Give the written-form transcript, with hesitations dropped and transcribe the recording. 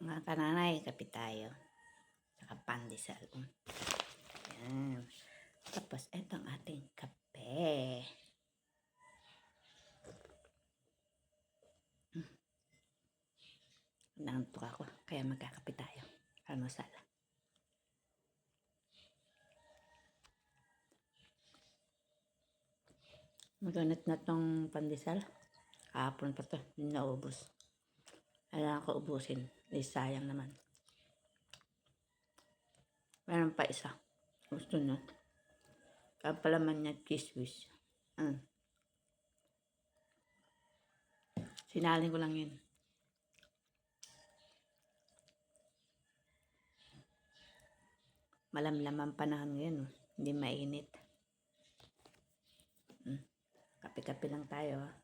Mga kananay, kape tayo. Saka pandesal. Yan. Tapos, ito ang ating kape. Nangantok ako, kaya magkakape tayo. Almusal. Maganit na tong pandesal. Kahapon pa to, hindi naubos. Kailangan ko ubusin. Sayang naman. Meron pa isa. Gusto nyo? Ang palaman niya, kiswis. Sinaling ko lang yun. Malamlam ang panahon ngayon. Hindi mainit. Kape-kape lang tayo.